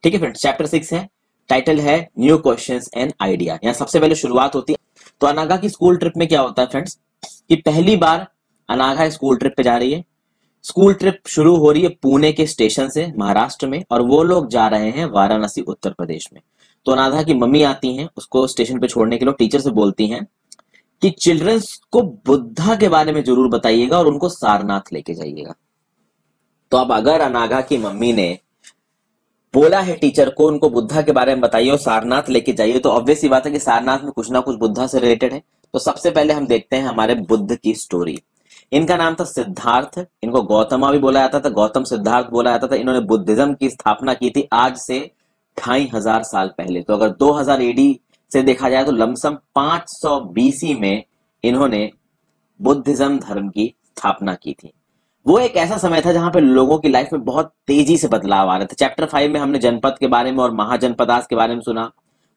ठीक है friends, chapter 6 है, टाइटल है न्यू क्वेश्चंस एंड आइडिया। यहाँ सबसे पहले शुरुआत होती है। तो अनाघा की स्कूल ट्रिप में क्या होता है फ्रेंड्स कि पहली बार अनाघा स्कूल ट्रिप पे जा रही है। स्कूल ट्रिप शुरू हो रही है पुणे के स्टेशन से महाराष्ट्र में, और वो लोग जा रहे हैं वाराणसी उत्तर प्रदेश में। तो अनाघा की मम्मी आती हैं उसको स्टेशन पे छोड़ने के लिए, टीचर से बोलती हैं कि चिल्ड्रंस को बुद्धा के बारे में जरूर बताइएगा और उनको सारनाथ लेके जाइएगा। तो अब अगर अनाघा की मम्मी ने बोला है टीचर को उनको बुद्धा के बारे में बताइए और सारनाथ लेके जाइए, तो ऑब्वियस सी बात है कि सारनाथ में कुछ ना कुछ बुद्धा से रिलेटेड है। तो सबसे पहले हम देखते हैं हमारे बुद्ध की स्टोरी। इनका नाम था सिद्धार्थ, इनको गौतमा भी बोला जाता था, गौतम सिद्धार्थ बोला जाता था। इन्होंने बुद्धिज्म की स्थापना की थी आज से 2500 साल पहले। तो अगर 2000 एडी से देखा जाए तो लमसम 500 बीसी में इन्होंने बुद्धिज्म धर्म की स्थापना की थी। वो एक ऐसा समय था जहां पे लोगों की लाइफ में बहुत तेजी से बदलाव आ रहे थे। चैप्टर 5 में हमने जनपद के बारे में और महाजनपदास के बारे में सुना।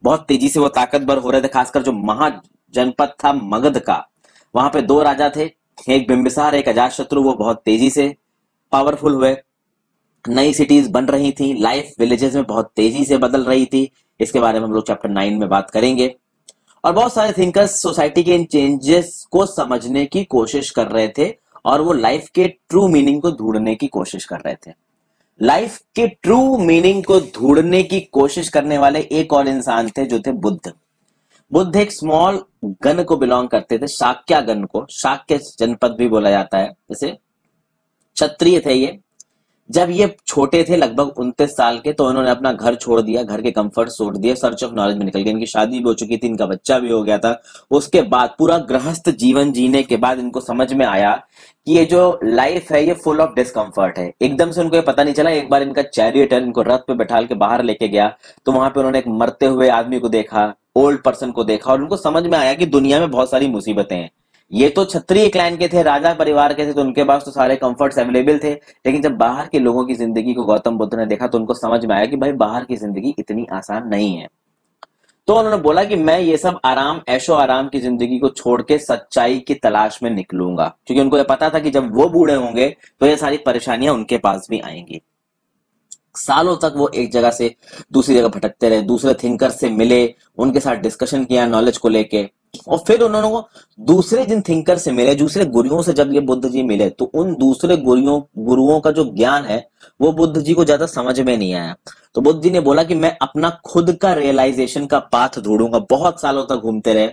बहुत तेजी से वो ताकतवर हो रहे थे, खासकर जो महाजनपद था मगध का, वहां पे 2 राजा थे, एक बिंबिसार एक अजातशत्रु। वो बहुत तेजी से पावरफुल हुए, नई सिटीज बन रही थी, लाइफ विलेजेस में बहुत तेजी से बदल रही थी। इसके बारे में हम लोग चैप्टर 9 में बात करेंगे। और बहुत सारे थिंकर्स सोसाइटी के इन चेंजेस को समझने की कोशिश कर रहे थे और वो लाइफ के ट्रू मीनिंग को ढूंढने की कोशिश कर रहे थे। लाइफ के ट्रू मीनिंग को ढूंढने की कोशिश करने वाले एक और इंसान थे जो थे बुद्ध। बुद्ध एक स्मॉल गण को बिलोंग करते थे, शाक्य गण को, शाक्य जनपद भी बोला जाता है। जैसे क्षत्रिय थे ये। जब ये छोटे थे लगभग 29 साल के, तो उन्होंने अपना घर छोड़ दिया, घर के कंफर्ट छोड़ दिए, सर्च ऑफ नॉलेज में निकल गए। इनकी शादी भी हो चुकी थी, इनका बच्चा भी हो गया था। उसके बाद पूरा गृहस्थ जीवन जीने के बाद इनको समझ में आया कि ये जो लाइफ है ये फुल ऑफ डिस्कम्फर्ट है। एकदम से उनको ये पता नहीं चला। एक बार इनका चैरियटर इनको रथ पे बैठाल के बाहर लेके गया, तो वहां पे उन्होंने एक मरते हुए आदमी को देखा, ओल्ड पर्सन को देखा, और उनको समझ में आया कि दुनिया में बहुत सारी मुसीबतें हैं। ये तो क्षत्रिय क्लैन के थे, राजा परिवार के थे, तो उनके पास तो सारे कंफर्ट्स अवेलेबल थे। लेकिन जब बाहर के लोगों की जिंदगी को गौतम बुद्ध ने देखा तो उनको समझ में आया कि भाई बाहर की जिंदगी इतनी आसान नहीं है। तो उन्होंने बोला कि मैं ये सब आराम, ऐशो आराम की जिंदगी को छोड़ के सच्चाई की तलाश में निकलूंगा, क्योंकि उनको ये पता था कि जब वो बूढ़े होंगे तो ये सारी परेशानियां उनके पास भी आएंगी। सालों तक वो एक जगह से दूसरी जगह भटकते रहे, दूसरे थिंकर से मिले, उनके साथ डिस्कशन किया नॉलेज को लेके, और फिर उन्होंने दूसरे जिन थिंकर से मिले, दूसरे गुरुओं से जब ये बुद्ध जी मिले, तो उन दूसरे गुरुओं का जो ज्ञान है वो बुद्ध जी को ज्यादा समझ में नहीं आया। तो बुद्ध जी ने बोला कि मैं अपना खुद का रियलाइजेशन का पाथ ढूंढूंगा। बहुत सालों तक घूमते रहे।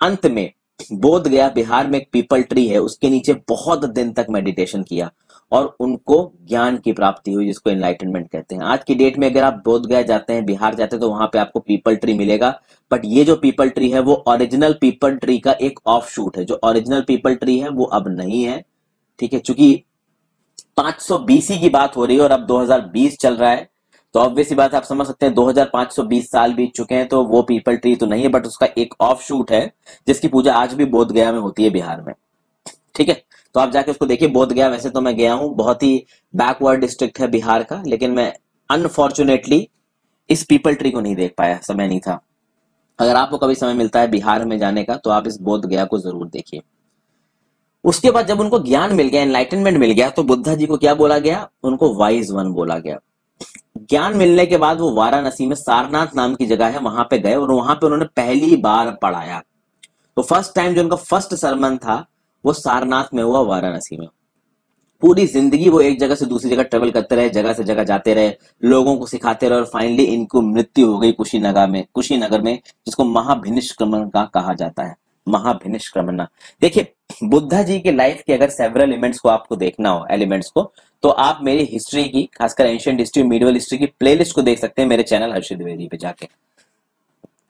अंत में बोध गया बिहार में एक पीपल ट्री है, उसके नीचे बहुत दिन तक मेडिटेशन किया और उनको ज्ञान की प्राप्ति हुई, जिसको एनलाइटनमेंट कहते हैं। आज की डेट में अगर आप बोध गया जाते हैं, बिहार जाते हैं, तो वहां पे आपको पीपल ट्री मिलेगा। बट ये जो पीपल ट्री है वो ओरिजिनल पीपल ट्री का एक ऑफ शूट है। जो ओरिजिनल पीपल ट्री है वो अब नहीं है, ठीक है, क्योंकि 500 बीसी की बात हो रही है और अब 2020 चल रहा है। तो ऑब्वियस बात आप समझ सकते हैं 2520 साल बीत चुके हैं, तो वो पीपल ट्री तो नहीं है, बट उसका एक ऑफ शूट है जिसकी पूजा आज भी बोध गया में होती है, बिहार में। ठीक है, तो आप जाके उसको देखिए। बोध गया वैसे तो मैं गया हूं, बहुत ही बैकवर्ड डिस्ट्रिक्ट है बिहार का, लेकिन मैं अनफॉर्चुनेटली इस पीपल ट्री को नहीं देख पाया, समय नहीं था। अगर आपको कभी समय मिलता है बिहार में जाने का तो आप इस बोध गया को जरूर देखिए। उसके बाद जब उनको ज्ञान मिल गया, एनलाइटनमेंट मिल गया, तो बुद्धा जी को क्या बोला गया? उनको वाइज वन बोला गया। ज्ञान मिलने के बाद वो वाराणसी में सारनाथ नाम की जगह है, वहां पे गए और वहां पे उन्होंने पहली बार पढ़ाया। तो फर्स्ट टाइम जो उनका फर्स्ट सरमन था वो सारनाथ में हुआ, वाराणसी में। पूरी जिंदगी वो एक जगह से दूसरी जगह ट्रेवल करते रहे, जगह से जगह जाते रहे, लोगों को सिखाते रहे, और फाइनली इनको मृत्यु हो गई कुशीनगर में, जिसको महाभिनिष्क्रमण का कहा जाता है। महाभिनिष्क्रमण। देखिए, बुद्धा जी के लाइफ के अगर सेवरल एलिमेंट्स को आपको देखना हो, एलिमेंट्स को, तो आप मेरी हिस्ट्री की, खासकर एंशिएंट हिस्ट्री, मिडिवल हिस्ट्री की प्लेलिस्ट को देख सकते हैं मेरे चैनल हर्षित द्विवेदी पे जाके।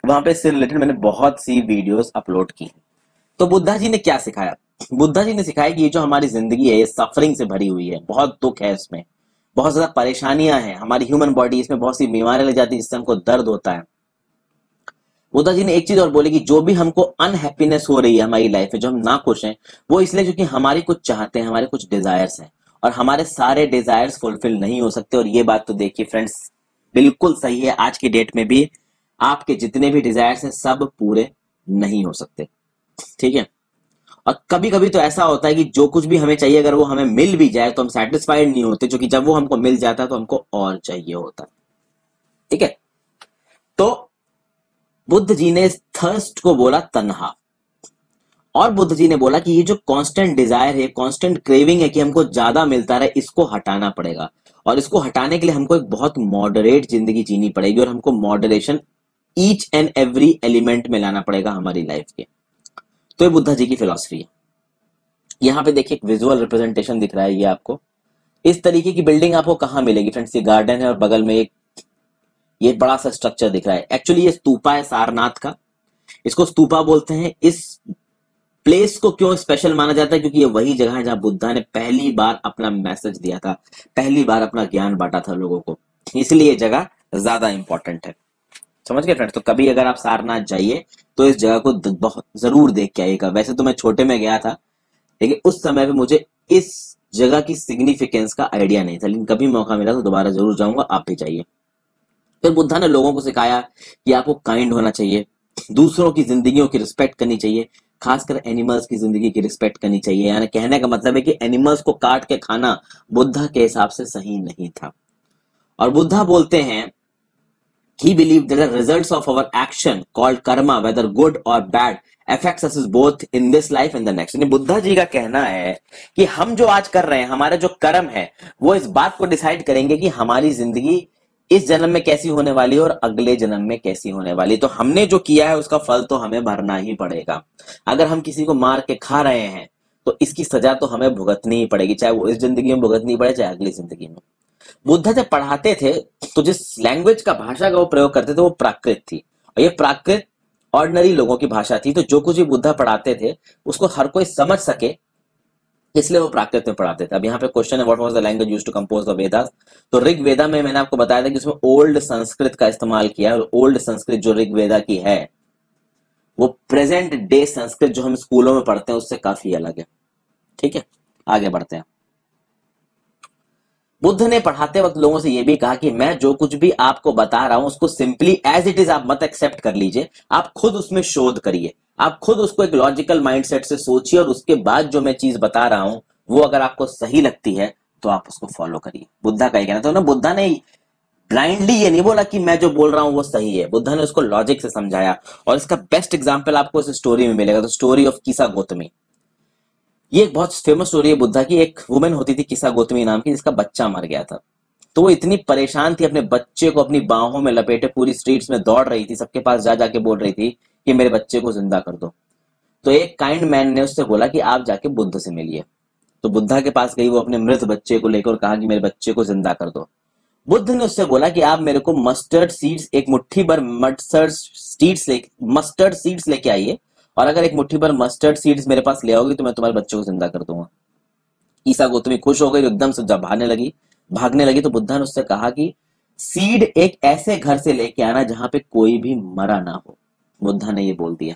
वहां पे इससे रिलेटेड मैंने बहुत सी वीडियोस अपलोड की। तो बुद्धा जी ने क्या सिखाया? बुद्धा जी ने सिखाया कि ये जो हमारी जिंदगी है ये सफरिंग से भरी हुई है, बहुत दुख है इसमें, बहुत ज्यादा परेशानियां हैं, हमारी ह्यूमन बॉडी इसमें बहुत सी बीमारियां लग जाती है जिससे हमको दर्द होता है। बुद्धा जी ने एक चीज और बोली कि जो भी हमको अनहैप्पीनेस हो रही है हमारी लाइफ में, जो हम ना खुश हैं, वो इसलिए क्योंकि हमारी कुछ चाहते हैं, हमारे कुछ डिजायर्स हैं, और हमारे सारे डिजायर्स फुलफिल नहीं हो सकते। और ये बात तो देखिए फ्रेंड्स, बिल्कुल सही है। आज की डेट में भी आपके जितने भी डिजायर्स हैं सब पूरे नहीं हो सकते, ठीक है। और कभी कभी तो ऐसा होता है कि जो कुछ भी हमें चाहिए अगर वो हमें मिल भी जाए तो हम सेटिस्फाइड नहीं होते, क्योंकि जब वो हमको मिल जाता है तो हमको और चाहिए होता है। ठीक है। तो बुद्ध जी ने इस थर्स्ट को बोला तन्हा, और बुद्ध जी ने बोला कि ये जो कांस्टेंट डिजायर है, कांस्टेंट क्रेविंग है कि हमको ज्यादा मिलता रहे, इसको हटाना पड़ेगा। और इसको हटाने के लिए हमको एक बहुत मॉडरेट जिंदगी जीनी पड़ेगी, और हमको moderation each and every element में लाना पड़ेगा हमारी लाइफ के। तो ये बुद्धा जी की फिलॉसफी है। यहाँ पे देखिए एक विजुअल रिप्रेजेंटेशन दिख रहा है ये आपको। इस तरीके की बिल्डिंग आपको कहाँ मिलेगी फ्रेंड्स? ये गार्डन है और बगल में एक ये बड़ा सा स्ट्रक्चर दिख रहा है। एक्चुअली ये स्तूपा है सारनाथ का, इसको स्तूपा बोलते हैं। इस प्लेस को क्यों स्पेशल माना जाता है? क्योंकि ये वही जगह है जहां बुद्धा ने पहली बार अपना मैसेज दिया था, पहली बार अपना ज्ञान बांटा था लोगों को, इसलिए ये जगह ज्यादा इंपॉर्टेंट है। समझ गए फ्रेंड्स? तो कभी अगर आप सारनाथ जाइए तो इस जगह को बहुत जरूर देख के आइएगा। वैसे तो मैं छोटे में गया था, लेकिन उस समय पे मुझे इस जगह की सिग्निफिकेंस का आइडिया नहीं था, लेकिन कभी मौका मिला तो दोबारा जरूर जाऊंगा, आप भी जाइए। फिर बुद्धा ने लोगों को सिखाया कि आपको काइंड होना चाहिए, दूसरों की जिंदगियों की रिस्पेक्ट करनी चाहिए, खासकर एनिमल्स की जिंदगी की रिस्पेक्ट करनी चाहिए। यानी कहने का मतलब है कि एनिमल्स को काट के खाना बुद्धा के हिसाब से सही नहीं था। और बुद्धा बोलते हैं he believed that the results of our action called karma, whether good or bad, affects us both in this life and the next। यानी बुद्धा जी का कहना है कि हम जो आज कर रहे हैं, हमारे जो कर्म है, वो इस बात को डिसाइड करेंगे कि हमारी जिंदगी इस जन्म में कैसी होने वाली है और अगले जन्म में कैसी होने वाली। तो हमने जो किया है उसका फल तो हमें भरना ही पड़ेगा। अगर हम किसी को मार के खा रहे हैं तो इसकी सजा तो हमें भुगतनी ही पड़ेगी, चाहे वो इस जिंदगी में भुगतनी पड़े चाहे अगली जिंदगी में। बुद्ध जब पढ़ाते थे तो जिस लैंग्वेज का भाषा का वो प्रयोग करते थे वो प्राकृत थी, और ये प्राकृत ऑर्डिनरी लोगों की भाषा थी। तो जो कुछ भी बुद्धा पढ़ाते थे उसको हर कोई समझ सके, इसलिए वो प्राकृत में पढ़ाते थे। अब यहाँ पे क्वेश्चन है what was the language used to compose the Vedas. तो ऋग वेदा में मैंने आपको बताया था कि उसमें ओल्ड संस्कृत का इस्तेमाल किया, और ओल्ड संस्कृत जो ऋग वेदा की है वो प्रेजेंट डे संस्कृत जो हम स्कूलों में पढ़ते हैं उससे काफी अलग है। ठीक है, आगे बढ़ते हैं। बुद्ध ने पढ़ाते वक्त लोगों से यह भी कहा कि मैं जो कुछ भी आपको बता रहा हूं उसको सिंपली एज इट इज आप मत एक्सेप्ट कर लीजिए, आप खुद उसमें शोध करिए, आप खुद उसको एक लॉजिकल माइंडसेट से सोचिए, और उसके बाद जो मैं चीज बता रहा हूं वो अगर आपको सही लगती है तो आप उसको फॉलो करिए। बुद्धा का ये कहना था ना, बुद्धा ने ब्लाइंडली ये नहीं बोला कि मैं जो बोल रहा हूं वो सही है, बुद्धा ने उसको लॉजिक से समझाया। और इसका बेस्ट एग्जाम्पल आपको इस स्टोरी में मिलेगा, तो स्टोरी ऑफ किसा गौतमी। ये एक बहुत फेमस स्टोरी है बुद्धा की। एक वुमेन होती थी किसा गौतमी नाम की, जिसका बच्चा मर गया था। तो वो इतनी परेशान थी, अपने बच्चे को अपनी बाहों में लपेटे पूरी स्ट्रीट्स में दौड़ रही थी, सबके पास जा जाके बोल रही थी कि मेरे बच्चे को जिंदा कर दो। तो एक काइंड मैन ने उससे बोला कि आप जाके बुद्ध से मिलिए। तो बुद्धा के पास गई वो अपने मृत बच्चे को लेकर और कहा कि मेरे बच्चे को जिंदा कर दो। बुद्ध ने उससे बोला कि आप मेरे को मस्टर्ड सीड्स, एक मुट्ठी भर मस्टर्ड सीड्स लेके आइए, और अगर एक मुट्ठी भर मस्टर्ड सीड्स मेरे पास ले आओगे तो मैं तुम्हारे बच्चे को जिंदा कर दूंगा। ईसा गौतमी खुश हो गई, एकदम से जब भागने लगी तो बुद्धा ने उससे कहा कि सीड एक ऐसे घर से लेके आना जहां पे कोई भी मरा ना हो। बुद्धा ने ये बोल दिया।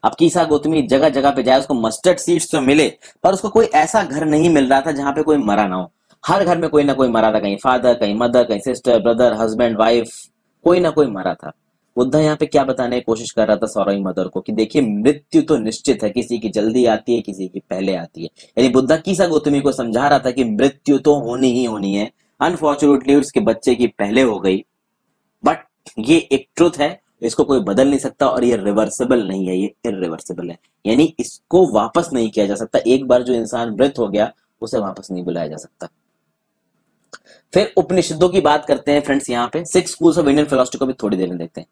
अब कीसा गौतमी जगह जगह पे जाए, उसको मस्टर्ड सीड्स तो मिले, पर उसको कोई ऐसा घर नहीं मिल रहा था जहां पे कोई मरा ना हो। हर घर में कोई ना कोई मरा था, कहीं फादर, कहीं मदर, कहीं सिस्टर, ब्रदर, हस्बैंड, वाइफ, कोई ना कोई मरा था। बुद्धा यहाँ पे क्या बताने की कोशिश कर रहा था सॉरी मदर को कि देखिए मृत्यु तो निश्चित है, किसी की जल्दी आती है, किसी की पहले आती है। यानी बुद्धा कीसा गौतमी को समझा रहा था कि मृत्यु तो होनी ही होनी है। अनफॉर्चुनेटली उसके बच्चे की पहले हो गई, बट ये एक ट्रुथ है, इसको कोई बदल नहीं सकता, और ये रिवर्सिबल नहीं है, ये इरिवर्सिबल है। यानी इसको वापस नहीं किया जा सकता। एक बार जो इंसान मृत हो गया उसे वापस नहीं बुलाया जा सकता। फिर उपनिषदों की बात करते हैं फ्रेंड्स। यहाँ पे 6 स्कूल्स ऑफ इंडियन फिलोसफी को भी थोड़ी देर में देखते हैं।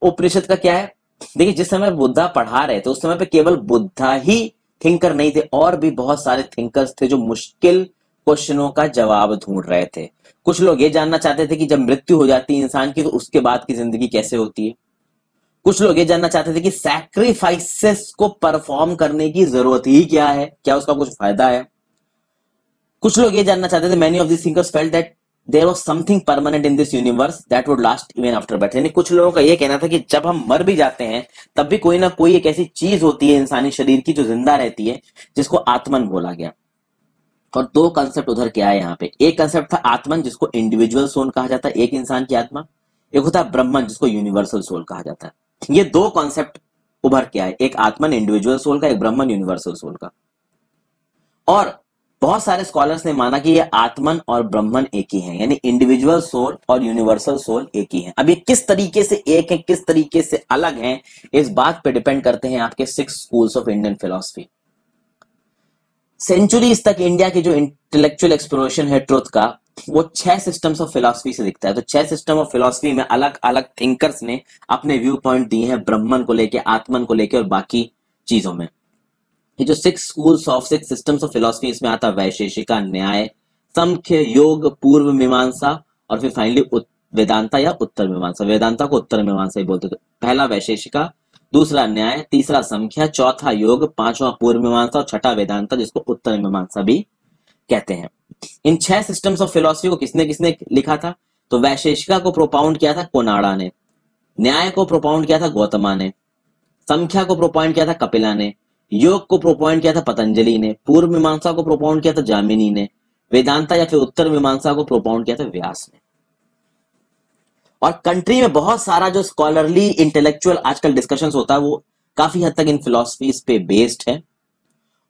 उपनिषद का क्या है? देखिए जिस समय बुद्धा पढ़ा रहे थे उस समय पे केवल बुद्धा ही थिंकर नहीं थे, और भी बहुत सारे थिंकर्स थे जो मुश्किल क्वेश्चनों का जवाब ढूंढ रहे थे। कुछ लोग ये जानना चाहते थे कि जब मृत्यु हो जाती है इंसान की तो उसके बाद की जिंदगी कैसे होती है। कुछ लोग ये जानना चाहते थे कि सैक्रिफाइसेस को परफॉर्म करने की जरूरत ही क्या है, क्या उसका कुछ फायदा है। कुछ लोग ये जानना चाहते थे, many of this thinkers felt that there was something permanent in this universe that would last even after birth. यानी कुछ लोगों का ये कहना था कि जब हम मर भी जाते हैं तब भी कोई ना कोई एक ऐसी चीज होती है इंसानी शरीर की जो जिंदा रहती है, जिसको आत्मन बोला गया। और 2 कंसेप्ट उधर क्या है यहाँ पे। एक कंसेप्ट था आत्मन जिसको इंडिविजुअल सोल कहा जाता है, एक इंसान की आत्मा। एक होता है ब्रह्मन जिसको यूनिवर्सल सोल कहा जाता है। ये 2 कॉन्सेप्ट उभर के आए, एक आत्मन इंडिविजुअल सोल का, एक ब्रह्मन यूनिवर्सल सोल का। और बहुत सारे स्कॉलर्स ने माना कि ये आत्मन और ब्रह्मन एक ही है, यानी इंडिविजुअल सोल और यूनिवर्सल सोल एक ही है। अब ये किस तरीके से एक है, किस तरीके से अलग है, इस बात पे डिपेंड करते हैं आपके 6 schools of Indian philosophy. Centuries तक इंडिया की जो इंटेलेक्चुअल एक्सप्लोरेशन है ट्रुथ का, वो 6 सिस्टम्स ऑफ फिलॉसफी से दिखता है। तो 6 सिस्टम ऑफ फिलॉसफी में अलग अलग थिंकर्स ने अपने व्यू पॉइंट दिए हैं, ब्रह्मन को लेके, आत्मन को लेके और बाकी चीजों में। ये जो 6 schools of 6 systems of philosophy, इसमें आता है वैशेषिका, न्याय, सांख्य, योग, पूर्व मीमांसा और फिर फाइनली वेदांता या उत्तर मीमांसा। वेदांता को उत्तर मीमांसा ही बोलते थे। पहला वैशेषिका, दूसरा न्याय, तीसरा सांख्य, चौथा योग, पांचवा पूर्व मीमांसा और छठा वेदांता, जिसको उत्तर मीमांसा भी कहते हैं। इन 6 सिस्टम्स ऑफ फिलॉसफी को किसने किसने लिखा था? तो वैशेषिका को प्रोपाउंड किया था कोनाडा ने, न्याय को प्रोपाउंड किया था गौतमा ने, संख्या को प्रोपाउंड किया था कपिला ने, योग को प्रोपाउंड किया था पतंजलि ने, पूर्व मीमांसा को प्रोपाउंड किया था जामिनी ने, वेदांता या फिर उत्तर मीमांसा को प्रोपाउंड किया था व्यास ने। और कंट्री में बहुत सारा जो स्कॉलरली इंटेलेक्चुअल आजकल डिस्कशंस होता है वो काफी हद तक इन फिलॉसफीज पे बेस्ड है।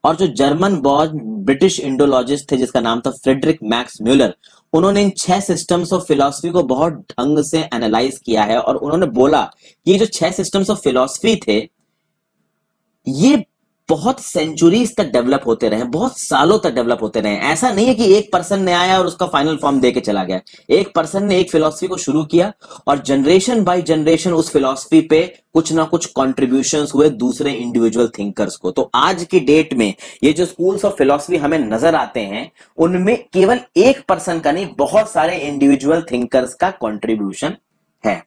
और जो जर्मन बॉर्न ब्रिटिश इंडोलॉजिस्ट थे जिसका नाम था फ्रेडरिक मैक्स म्यूलर, उन्होंने इन 6 सिस्टम्स ऑफ फिलॉसफी को बहुत ढंग से एनालाइज किया है और उन्होंने बोला कि ये जो 6 सिस्टम्स ऑफ फिलॉसफी थे ये बहुत सेंचुरीज तक डेवलप होते रहे, बहुत सालों तक डेवलप होते रहे। ऐसा नहीं है कि एक पर्सन ने आया और उसका फाइनल फॉर्म देके चला गया। एक पर्सन ने एक फिलॉसफी को शुरू किया और जनरेशन बाय जनरेशन उस फिलॉसफी पे कुछ ना कुछ कॉन्ट्रीब्यूशंस हुए दूसरे इंडिविजुअल थिंकर्स को। तो आज की डेट में ये जो स्कूल्स ऑफ फिलॉसफी हमें नजर आते हैं उनमें केवल एक पर्सन का नहीं, बहुत सारे इंडिविजुअल थिंकर्स का कॉन्ट्रीब्यूशन है।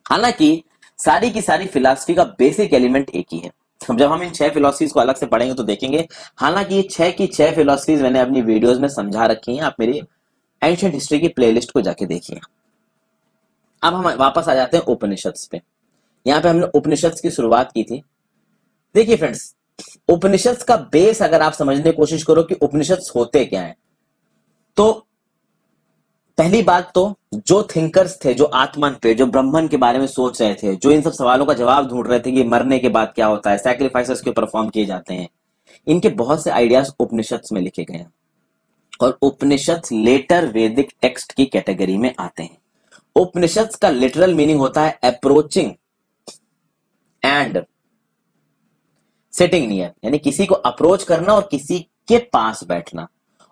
हालांकि सारी की सारी फिलॉसफी का बेसिक एलिमेंट एक ही है। जब हम इन 6 फिलॉसफीज को अलग से पढ़ेंगे तो देखेंगे। हालांकि ये 6 की 6 फिलॉसफीज मैंने अपनी वीडियोस में समझा रखी हैं, आप मेरी एंशिएंट हिस्ट्री की प्लेलिस्ट को जाके देखिए। अब हम वापस आ जाते हैं उपनिषद्स पे। यहाँ पे हमने उपनिषद्स की शुरुआत की थी। देखिए फ्रेंड्स, उपनिषद्स का बेस अगर आप समझने की कोशिश करो कि उपनिषद्स होते क्या है, तो पहली बात तो जो थिंकर्स थे, जो आत्मन पे, जो ब्रह्मन के बारे में सोच रहे थे, जो इन सब सवालों का जवाब ढूंढ रहे थे कि मरने के बाद क्या होता है, सैक्रिफाइसेस क्यों परफॉर्म किए जाते हैं, इनके बहुत से आइडियाज उपनिषद्स में लिखे गए हैं। और उपनिषद्स लेटर वैदिक टेक्स्ट की कैटेगरी में आते हैं। उपनिषद्स का लिटरल मीनिंग होता है अप्रोचिंग एंड सिटिंग नियर, यानी किसी को अप्रोच करना और किसी के पास बैठना।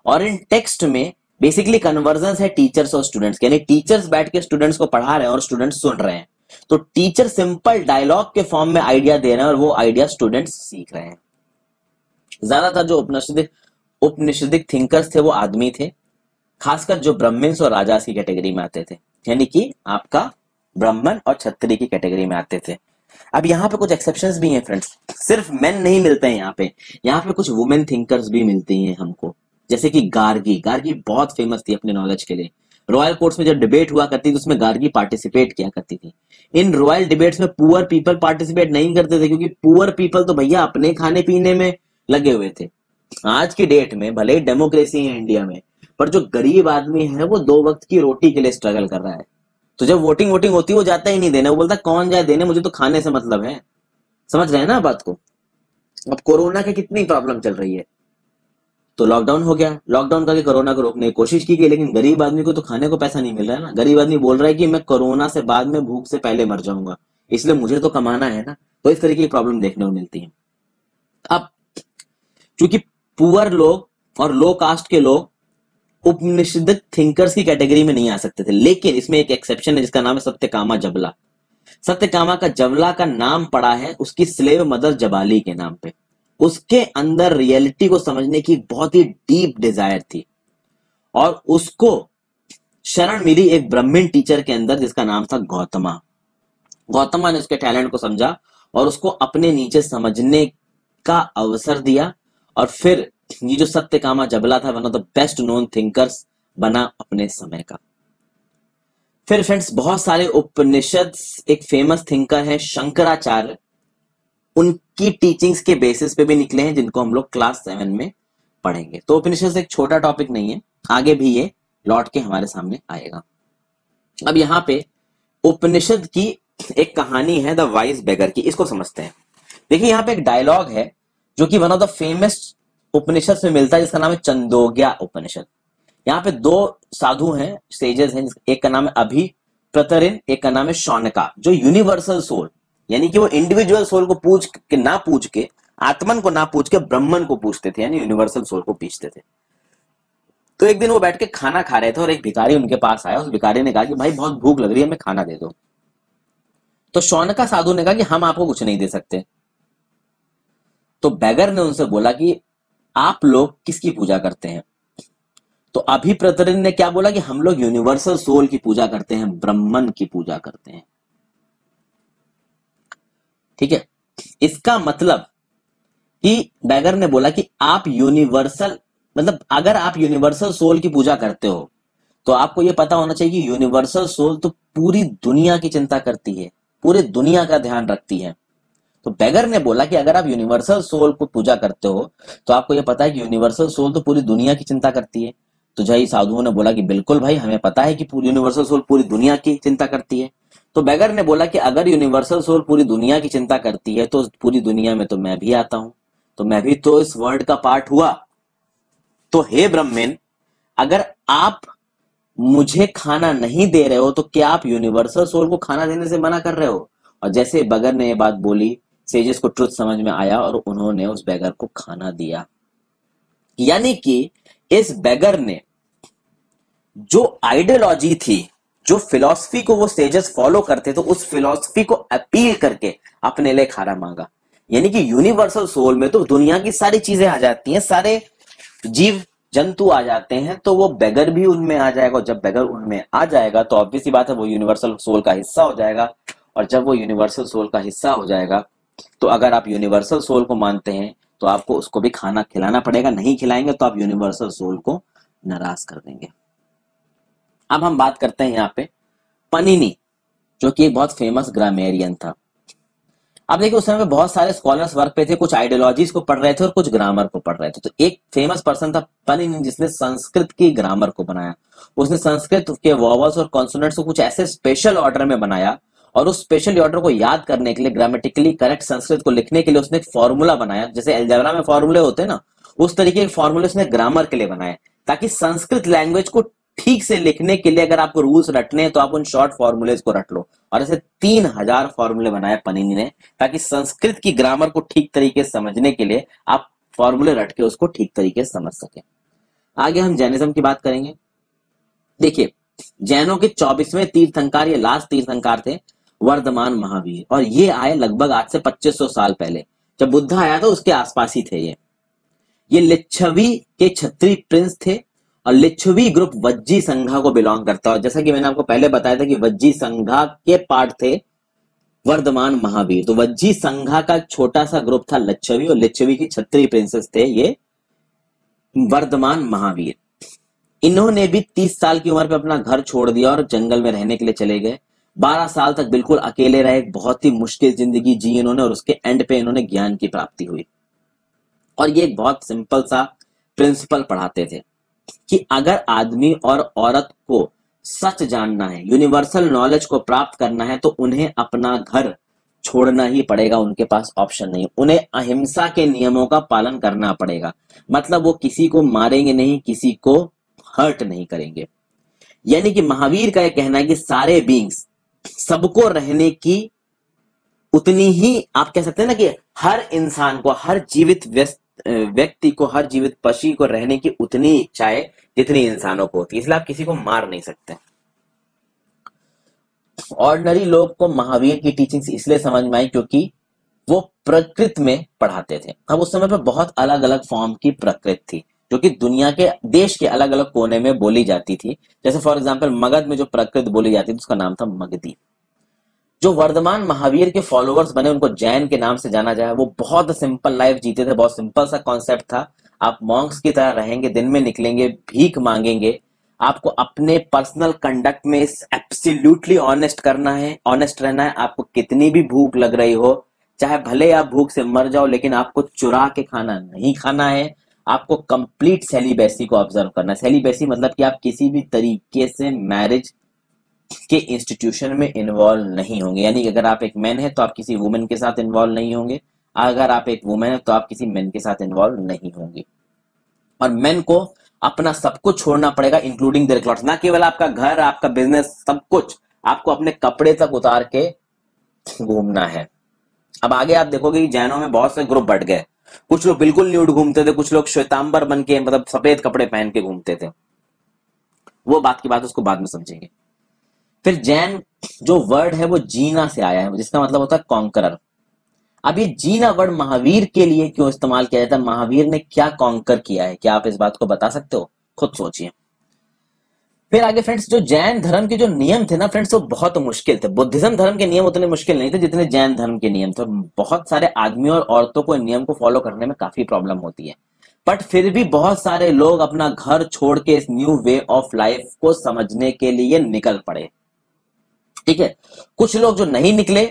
और इन टेक्स्ट में बेसिकली कन्वर्जन है टीचर्स और स्टूडेंट्स, यानी टीचर्स बैठ के स्टूडेंट्स को पढ़ा रहे हैं और स्टूडेंट्स सुन रहे हैं। तो टीचर सिंपल डायलॉग के फॉर्म में आइडिया दे रहे हैं और वो आइडिया स्टूडेंट्स सीख रहे हैं। ज्यादातर जो उपनिषदिक थिंकर्स थे वो आदमी थे, खासकर जो ब्राह्मण्स और राजास की कैटेगरी में आते थे, यानी कि आपका ब्राह्मण और क्षत्रिय की कैटेगरी में आते थे। अब यहाँ पे कुछ एक्सेप्शंस भी हैं फ्रेंड्स, सिर्फ मेन नहीं मिलते हैं यहाँ पे कुछ वुमेन थिंकर्स भी मिलती हैं हमको, जैसे कि गार्गी बहुत फेमस थी अपने नॉलेज के लिए। रॉयल कोर्ट्स में जब डिबेट हुआ करती थी उसमें गार्गी पार्टिसिपेट किया करती थी। इन रॉयल डिबेट्स में पुअर पीपल पार्टिसिपेट नहीं करते थे, क्योंकि पुअर पीपल तो भैया अपने खाने पीने में लगे हुए थे। आज की डेट में भले ही डेमोक्रेसी है इंडिया में, पर जो गरीब आदमी है वो 2 वक्त की रोटी के लिए स्ट्रगल कर रहा है। तो जब वोटिंग होती है वो जाता ही नहीं देने, वो बोलता कौन जाए देने, मुझे तो खाने से मतलब है। समझ रहे हैं ना बात को। अब कोरोना की कितनी प्रॉब्लम चल रही है, तो लॉकडाउन हो गया, लॉकडाउन करके कोरोना को रोकने की कोशिश की गई, लेकिन गरीब आदमी को तो खाने को पैसा नहीं मिल रहा है ना। गरीब आदमी बोल रहा है कि मैं कोरोना से बाद में भूख से पहले मर जाऊंगा, इसलिए मुझे तो कमाना है ना। तो इस तरीके की प्रॉब्लम देखने को मिलती है। अब क्योंकि पुअर लोग और लो कास्ट के लोग उपनिषदिक थिंकर्स की कैटेगरी में नहीं आ सकते थे, लेकिन इसमें एक एक्सेप्शन है जिसका नाम है सत्यकामा जबला। सत्यकामा का जबला का नाम पड़ा है उसकी स्लेव मदर जबाली के नाम पे। उसके अंदर रियलिटी को समझने की बहुत ही डीप डिजायर थी और उसको शरण मिली एक ब्राह्मण टीचर के अंदर जिसका नाम था गौतमा। गौतमा ने उसके टैलेंट को समझा और उसको अपने नीचे समझने का अवसर दिया, और फिर ये जो सत्यकामा जबला था one of the best known thinkers बना अपने समय का। फिर फ्रेंड्स बहुत सारे उपनिषद, एक फेमस थिंकर है शंकराचार्य, उनकी टीचिंग्स के बेसिस पे भी निकले हैं जिनको हम लोग क्लास 7 में पढ़ेंगे। तो उपनिषद एक छोटा टॉपिक नहीं है, आगे भी ये लौट के हमारे सामने आएगा। अब यहाँ पे उपनिषद की एक कहानी है द वाइज बेगर की, इसको समझते हैं। देखिए यहाँ पे एक डायलॉग है जो कि वन ऑफ द फेमस उपनिषद से मिलता है जिसका नाम है चंदोग्या उपनिषद। यहाँ पे दो साधु हैं, सेजेस हैं, एक का नाम है अभिप्रतरिन, एक का नाम है शौनका, जो यूनिवर्सल सोल यानी कि वो इंडिविजुअल सोल को ना पूछ के, आत्मन को ना पूछ के ब्रह्मन को पूछते थे, यानी यूनिवर्सल सोल को पूछते थे। तो एक दिन वो बैठ के खाना खा रहे थे और एक भिखारी उनके पास आया। उस भिखारी ने कहा कि भाई बहुत भूख लग रही है, हमें खाना दे दो। तो शौनका साधु ने कहा कि हम आपको कुछ नहीं दे सकते। तो बैगर ने उनसे बोला कि आप लोग किसकी पूजा करते हैं? तो अभिप्रतरिन ने क्या बोला कि हम लोग यूनिवर्सल सोल की पूजा करते हैं, ब्रह्मन की पूजा करते हैं। ठीक है, इसका मतलब कि बैगर ने बोला कि आप यूनिवर्सल, मतलब अगर आप यूनिवर्सल सोल की पूजा करते हो तो आपको यह पता होना चाहिए कि यूनिवर्सल सोल तो पूरी दुनिया की चिंता करती है, पूरी दुनिया का ध्यान रखती है। तो बैगर ने बोला कि अगर आप यूनिवर्सल सोल को पूजा करते हो तो आपको यह पता है कि यूनिवर्सल सोल तो पूरी दुनिया की चिंता करती है। तो जय साधुओं ने बोला कि बिल्कुल भाई, हमें पता है कि पूरी यूनिवर्सल सोल पूरी दुनिया की चिंता करती है। तो बैगर ने बोला कि अगर यूनिवर्सल सोल पूरी दुनिया की चिंता करती है तो पूरी दुनिया में तो मैं भी आता हूं, तो मैं भी तो इस वर्ल्ड का पार्ट हुआ। तो हे ब्रह्मन, अगर आप मुझे खाना नहीं दे रहे हो तो क्या आप यूनिवर्सल सोल को खाना देने से मना कर रहे हो? और जैसे बैगर ने ये बात बोली, सेजेस को ट्रुथ समझ में आया और उन्होंने उस बैगर को खाना दिया। यानी कि इस बैगर ने जो आइडियोलॉजी थी, जो फिलॉसफी को वो सेजेस फॉलो करते, तो उस फिलॉसफी को अपील करके अपने लिए खाना मांगा। यानी कि यूनिवर्सल सोल में तो दुनिया की सारी चीजें आ जाती हैं, सारे जीव जंतु आ जाते हैं, तो वो बैगर भी उनमें आ जाएगा। और जब बैगर उनमें आ जाएगा तो ऑब्वियस सी बात है वो यूनिवर्सल सोल का हिस्सा हो जाएगा। और जब वो यूनिवर्सल सोल का हिस्सा हो जाएगा तो अगर आप यूनिवर्सल सोल को मानते हैं तो आपको उसको भी खाना खिलाना पड़ेगा। नहीं खिलाएंगे तो आप यूनिवर्सल सोल को नाराज कर देंगे। अब हम बात करते हैं यहाँ पे पनिनी, जो कि एक बहुत फेमस ग्रामेरियन था। अब देखिए उस समय पे बहुत सारे स्कॉलर्स वर्क पे थे, कुछ आइडियोलॉजीज को पढ़ रहे थे और कुछ ग्रामर को पढ़ रहे थे। तो एक फेमस पर्सन था पनिनी, जिसने संस्कृत की ग्रामर को बनाया। उसने संस्कृत के वॉवल्स और कॉन्सोनेंट्स को कुछ ऐसे स्पेशल ऑर्डर में बनाया और उस स्पेशल ऑर्डर को याद करने के लिए, ग्रामेटिकली करेक्ट संस्कृत को लिखने के लिए उसने एक फॉर्मूला बनाया। जैसे अलजेब्रा में फॉर्मूले होते हैं ना, उस तरीके के फॉर्मूले उसने ग्रामर के लिए बनाए, ताकि संस्कृत लैंग्वेज को ठीक से लिखने के लिए अगर आपको रूल्स रटने हैं तो आप उन शॉर्ट फॉर्मूलेज को रट लो। और ऐसे 3000 फॉर्मूले बनाए पनिनी ने, ताकि संस्कृत की ग्रामर को ठीक तरीके से समझने के लिए आप फॉर्मूले रट के उसको ठीक तरीके से समझ सके। आगे हम जैनिज्म की बात करेंगे। देखिए, जैनों के 24वें तीर्थंकर, ये लास्ट तीर्थंकर थे, वर्धमान महावीर। और ये आए लगभग आज से 2500 साल पहले, जब बुद्ध आया था उसके आसपास ही थे ये लिच्छवी के क्षत्रिय प्रिंस थे और लिच्छवी ग्रुप वज्जी संघा को बिलोंग करता है। और जैसा कि मैंने आपको पहले बताया था कि वज्जी संघा के पार्ट थे वर्धमान महावीर। तो वज्जी संघा का छोटा सा ग्रुप था लिच्छवी, और लिच्छवी की क्षत्रिय प्रिंसेस थे ये वर्धमान महावीर। इन्होंने भी 30 साल की उम्र पे अपना घर छोड़ दिया और जंगल में रहने के लिए चले गए। 12 साल तक बिल्कुल अकेले रहे, बहुत ही मुश्किल जिंदगी जी इन्होंने, और उसके एंड पे इन्होंने ज्ञान की प्राप्ति हुई। और ये एक बहुत सिंपल सा प्रिंसिपल पढ़ाते थे कि अगर आदमी और औरत को सच जानना है, यूनिवर्सल नॉलेज को प्राप्त करना है, तो उन्हें अपना घर छोड़ना ही पड़ेगा, उनके पास ऑप्शन नहीं। उन्हें अहिंसा के नियमों का पालन करना पड़ेगा, मतलब वो किसी को मारेंगे नहीं, किसी को हर्ट नहीं करेंगे। यानी कि महावीर का यह कहना है कि सारे बीइंग्स, सबको रहने की उतनी ही, आप कह सकते हैं ना कि हर इंसान को, हर जीवित व्यक्ति को, हर जीवित पशु को रहने की उतनी इच्छाएं जितनी इंसानों को होती है, इसलिए आप किसी को मार नहीं सकते। ऑर्डिनरी लोग को महावीर की टीचिंग्स इसलिए समझ में आई क्योंकि वो प्रकृत में पढ़ाते थे। अब उस समय पे बहुत अलग अलग फॉर्म की प्रकृत थी जो कि दुनिया के, देश के अलग अलग कोने में बोली जाती थी। जैसे फॉर एग्जाम्पल मगध में जो प्रकृत बोली जाती थी उसका नाम था मगधी। जो वर्धमान महावीर के फॉलोअर्स बने, उनको जैन के नाम से जाना जाए, वो बहुत सिंपल लाइफ जीते थे। बहुत सिंपल सा कॉन्सेप्ट था, आप मॉन्क्स की तरह रहेंगे, दिन में निकलेंगे, भीख मांगेंगे, आपको अपने पर्सनल कंडक्ट में एब्सोल्युटली ऑनेस्ट करना है, ऑनेस्ट रहना है। आपको कितनी भी भूख लग रही हो, चाहे भले आप भूख से मर जाओ, लेकिन आपको चुरा के खाना नहीं खाना है। आपको कंप्लीट सेलिबेसी को ऑब्जर्व करना है। सेलिबेसी मतलब कि आप किसी भी तरीके से मैरिज के इंस्टीट्यूशन में इन्वॉल्व नहीं होंगे। यानी कि अगर आप एक मैन है तो आप किसी वुमेन के साथ इन्वॉल्व नहीं होंगे, अगर आप एक वुमेन है तो आप किसी मैन के साथ इन्वॉल्व नहीं होंगे। और मेन को अपना सब कुछ छोड़ना पड़ेगा इंक्लूडिंग देयर क्लॉथ्स, ना केवल आपका घर, आपका बिजनेस, सब कुछ आपको अपने कपड़े तक उतार के घूमना है। अब आगे आप देखोगे कि जैनों में बहुत से ग्रुप बढ़ गए, कुछ लोग बिल्कुल न्यूड घूमते थे, कुछ लोग श्वेतांबर बन के मतलब सफेद कपड़े पहन के घूमते थे, वो बात की बात उसको बाद में समझेंगे। फिर जैन जो वर्ड है वो जीना से आया है, जिसका मतलब होता है कॉन्करर। अब ये जीना वर्ड महावीर के लिए क्यों इस्तेमाल किया जाता है, महावीर ने क्या कॉन्कर किया है, क्या आप इस बात को बता सकते हो, खुद सोचिए। फिर आगे फ्रेंड्स, जो जैन धर्म के जो नियम थे ना फ्रेंड्स, वो बहुत मुश्किल थे। बुद्धिज्म धर्म के नियम उतने मुश्किल नहीं थे जितने जैन धर्म के नियम थे। बहुत सारे आदमियों और औरतों को इन नियम को फॉलो करने में काफी प्रॉब्लम होती है, बट फिर भी बहुत सारे लोग अपना घर छोड़ के इस न्यू वे ऑफ लाइफ को समझने के लिए निकल पड़े। ठीक है, कुछ लोग जो नहीं निकले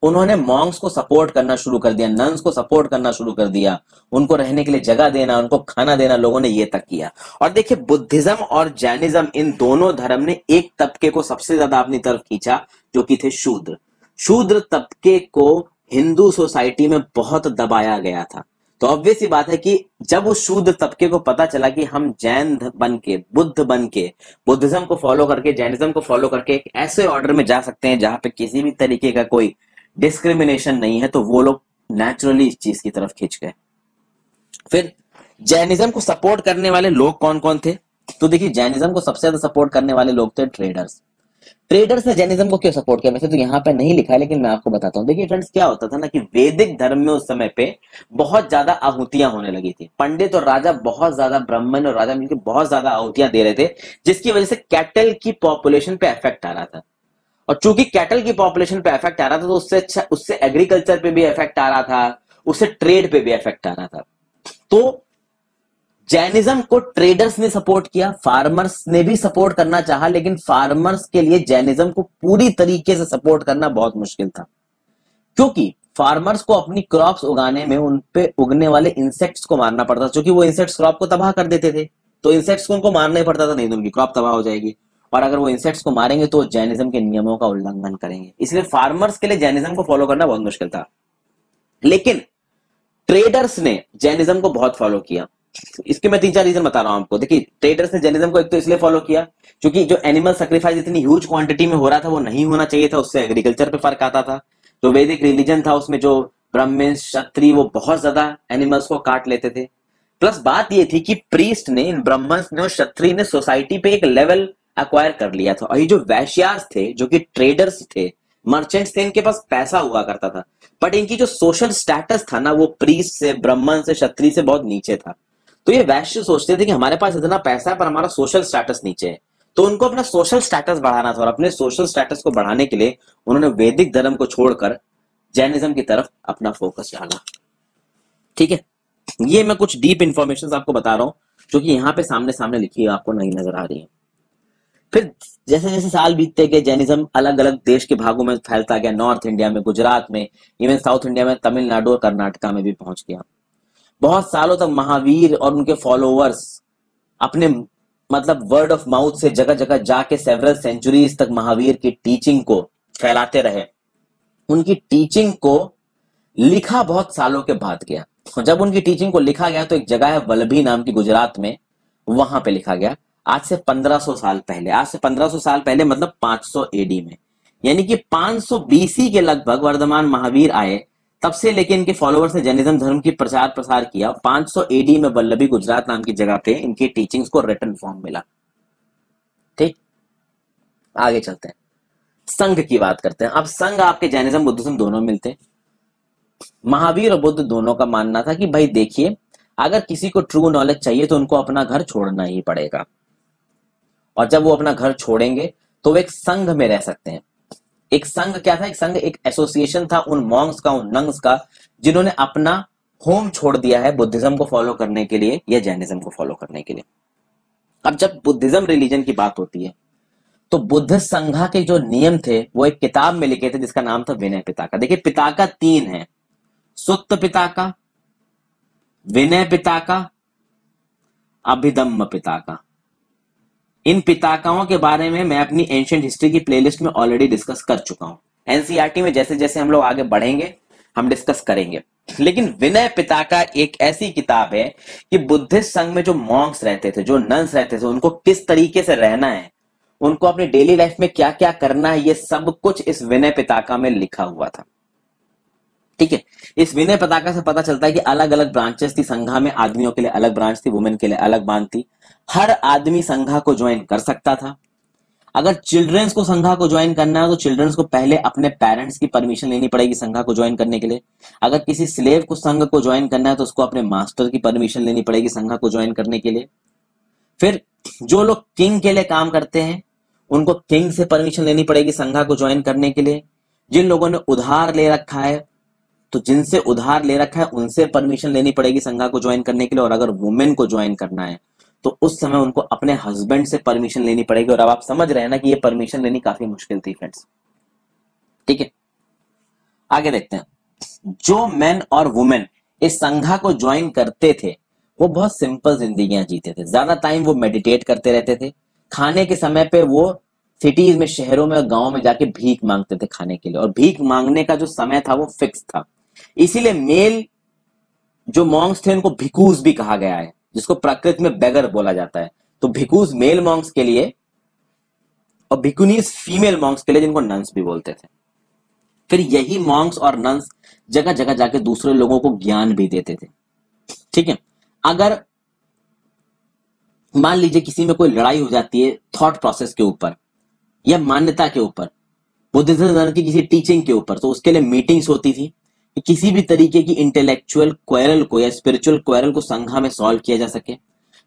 उन्होंने मॉन्क्स को सपोर्ट करना शुरू कर दिया, नन्स को सपोर्ट करना शुरू कर दिया, उनको रहने के लिए जगह देना, उनको खाना देना, लोगों ने ये तक किया। और देखिए, बुद्धिज्म और जैनिज्म, इन दोनों धर्म ने एक तबके को सबसे ज्यादा अपनी तरफ खींचा, जो कि थे शूद्र। शूद्र तबके को हिंदू सोसाइटी में बहुत दबाया गया था। तो ऑब्वियस सी बात है कि जब उस शूद्र तबके को पता चला कि हम जैन बन के, बुद्ध बन के, बुद्धिज्म को फॉलो करके, जैनिज्म को फॉलो करके एक ऐसे ऑर्डर में जा सकते हैं जहां पे किसी भी तरीके का कोई डिस्क्रिमिनेशन नहीं है, तो वो लोग नेचुरली इस चीज की तरफ खींच गए। फिर जैनिज्म को सपोर्ट करने वाले लोग कौन कौन थे, तो देखिए, जैनिज्म को सबसे ज्यादा सपोर्ट करने वाले लोग थे ट्रेडर्स। ट्रेडर्स ने जैनिज्म को क्यों सपोर्ट किया, वैसे तो यहाँ पे नहीं लिखा है, लेकिन मैं आपको बताता हूँ। देखिए फ्रेंड्स, क्या होता था ना कि वैदिक धर्म में उस समय पे बहुत ज्यादा आहुतियां होने लगी थी। पंडित और राजा बहुत ज्यादा, ब्राह्मण और राजा मिलकर बहुत ज्यादा आहुतियां दे रहे थे, जिसकी वजह से कैटल की पॉपुलेशन पे इफेक्ट आ रहा था। और चूंकि कैटल की पॉपुलेशन पे इफेक्ट आ रहा था, तो उससे एग्रीकल्चर पे भी इफेक्ट आ रहा था, उससे ट्रेड पे भी इफेक्ट आ रहा था। तो जैनिज्म को ट्रेडर्स ने सपोर्ट किया, फार्मर्स ने भी सपोर्ट करना चाहा, लेकिन फार्मर्स के लिए जैनिज्म को पूरी तरीके से सपोर्ट करना बहुत मुश्किल था, क्योंकि फार्मर्स को अपनी क्रॉप्स उगाने में उन पे उगने वाले इंसेक्ट्स को मारना पड़ता था, क्योंकि वो इंसेक्ट्स क्रॉप को तबाह कर देते थे। तो इंसेक्ट्स को उनको मारना ही पड़ता था, नहीं तो उनकी क्रॉप तबाह हो जाएगी। और अगर वो इंसेक्ट्स को मारेंगे तो जैनिज्म के नियमों का उल्लंघन करेंगे, इसलिए फार्मर्स के लिए जैनिज्म को फॉलो करना बहुत मुश्किल था। लेकिन ट्रेडर्स ने जैनिज्म को बहुत फॉलो किया। इसके मैं 3-4 रीजन बता रहा हूं आपको। देखिए, ट्रेडर्स ने जैनिज्म को एक तो इसलिए फॉलो किया क्योंकि जो एनिमल सैक्रिफाइस इतनी ह्यूज क्वांटिटी में हो रहा था वो नहीं होना चाहिए था, उससे एग्रीकल्चर पे फर्क आता था। जो वैदिक रिलीजन था उसमें जो ब्राह्मण क्षत्रिय वो बहुत ज्यादा एनिमल्स को काट लेते थे। प्लस बात ये थी कि प्रीस्ट ने, ब्राह्मण ने और क्षत्रिय ने सोसाइटी पे एक लेवल एक्वायर कर लिया था। और ये जो वैश्यास थे, जो कि ट्रेडर्स थे, मर्चेंट्स थे, इनके पास पैसा हुआ करता था, बट इनकी जो सोशल स्टेटस था ना, वो प्रीस्ट से, ब्राह्मण से, क्षत्रिय से बहुत नीचे था। तो ये वैश्य सोचते थे कि हमारे पास इतना पैसा है पर हमारा सोशल स्टेटस नीचे है, तो उनको अपना सोशल स्टेटस बढ़ाना था। और अपने सोशल स्टेटस को बढ़ाने के लिए उन्होंने वैदिक धर्म को छोड़कर जैनिज्म की तरफ अपना फोकस डाला। ठीक है, ये मैं कुछ डीप इंफॉर्मेशन आपको बता रहा हूं जो कि यहाँ पे सामने सामने लिखी है, आपको नहीं नजर आ रही है। फिर जैसे जैसे साल बीतते गए, जैनिज्म अलग अलग देश के भागों में फैलता गया, नॉर्थ इंडिया में, गुजरात में, इवन साउथ इंडिया में, तमिलनाडु और कर्नाटका में भी पहुंच गया। बहुत सालों तक महावीर और उनके फॉलोअर्स अपने मतलब वर्ड ऑफ माउथ से जगह जगह जाके सेवरल सेंचुरीज तक महावीर की टीचिंग को फैलाते रहे। उनकी टीचिंग को लिखा बहुत सालों के बाद गया। जब उनकी टीचिंग को लिखा गया तो एक जगह है वल्लभी नाम की, गुजरात में, वहां पे लिखा गया आज से 1500 साल पहले। आज से 1500 साल पहले मतलब 500 एडी में, यानी कि 500 बीसी के लगभग वर्धमान महावीर आए, तब से लेके इनके फॉलोअर्स ने जैनिज्म धर्म की प्रचार प्रसार किया। 500 एडी में वल्लभी, गुजरात नाम की जगह पे इनकी टीचिंग्स को रिटन फॉर्म मिला। ठीक, आगे चलते हैं, संघ की बात करते हैं। अब संघ आपके जैनिज्म बुद्धिज्म दोनों मिलते हैं। महावीर और बुद्ध दोनों का मानना था कि भाई देखिए, अगर किसी को ट्रू नॉलेज चाहिए तो उनको अपना घर छोड़ना ही पड़ेगा, और जब वो अपना घर छोड़ेंगे तो वो एक संघ में रह सकते हैं। एक संघ क्या था? एक संघ एक एसोसिएशन था उन मॉन्क्स का, उन नंग्स का, जिन्होंने अपना होम छोड़ दिया है बुद्धिज्म को फॉलो करने के लिए या जैनिज्म को फॉलो करने के लिए। अब जब बुद्धिज्म रिलीजन की बात होती है तो बुद्ध संघा के जो नियम थे वो एक किताब में लिखे थे जिसका नाम था विनय पिटका। देखिए, पिटका 3 है, सुत्त पिटका, विनय पिटका, अभिधम्म पिटका। इन पिताकाओं के बारे में मैं अपनी एंशिएंट हिस्ट्री की प्लेलिस्ट में ऑलरेडी डिस्कस कर चुका हूं। एनसीईआरटी में जैसे जैसे हम लोग आगे बढ़ेंगे हम डिस्कस करेंगे। लेकिन विनय पिताका एक ऐसी किताब है कि बुद्धिस्ट संघ में जो मॉन्क्स रहते थे, जो नन्स रहते थे, उनको किस तरीके से रहना है, उनको अपनी डेली लाइफ में क्या क्या करना है, ये सब कुछ इस विनय पिताका में लिखा हुआ था। ठीक है, इस विनय पिताका से पता चलता है कि अलग अलग ब्रांचेस थी संघा में, आदमियों के लिए अलग ब्रांच थी, वुमेन के लिए अलग ब्रांच थी। हर आदमी संघा को ज्वाइन कर सकता था। अगर चिल्ड्रंस को संघा को ज्वाइन करना है तो चिल्ड्रंस को पहले अपने पेरेंट्स की परमिशन लेनी पड़ेगी संघा को ज्वाइन करने के लिए। अगर किसी स्लेव को संघ को ज्वाइन करना है तो उसको अपने मास्टर की परमिशन लेनी पड़ेगी संघा को ज्वाइन करने के लिए। फिर जो लोग किंग के लिए काम करते हैं उनको किंग से परमिशन लेनी पड़ेगी संघा को ज्वाइन करने के लिए। जिन लोगों ने उधार ले रखा है तो जिनसे उधार ले रखा है उनसे परमिशन लेनी पड़ेगी संघा को ज्वाइन करने के लिए। और अगर वुमेन को ज्वाइन करना है तो उस समय उनको अपने हस्बैंड से परमिशन लेनी पड़ेगी। और अब आप समझ रहे हैं ना कि ये परमिशन लेनी काफी मुश्किल थी फ्रेंड्स। ठीक है, आगे देखते हैं। जो मेन और वुमेन इस संघा को ज्वाइन करते थे वो बहुत सिंपल जिंदगियां जीते थे। ज्यादा टाइम वो मेडिटेट करते रहते थे। खाने के समय पे वो सिटीज में, शहरों में और गांव में जाके भीख मांगते थे खाने के लिए। और भीख मांगने का जो समय था वो फिक्स था। इसीलिए मेल जो मॉन्क्स थे उनको भिकूज भी कहा गया है, जिसको प्रकृति में बेगर बोला जाता है। तो भिकूज मेल मॉन्क्स के लिए और भिकुनीज फीमेल मॉन्क्स के लिए, जिनको नन्स भी बोलते थे। फिर यही मॉन्क्स और नन्स जगह जगह जाके दूसरे लोगों को ज्ञान भी देते थे। ठीक है, अगर मान लीजिए किसी में कोई लड़ाई हो जाती है थॉट प्रोसेस के ऊपर या मान्यता के ऊपर, बुद्धिज्म की किसी टीचिंग के ऊपर, तो उसके लिए मीटिंग्स होती थी कि किसी भी तरीके की इंटेलेक्चुअल क्वेरल को या स्पिरिचुअल क्वेरल को संघा में सॉल्व किया जा सके।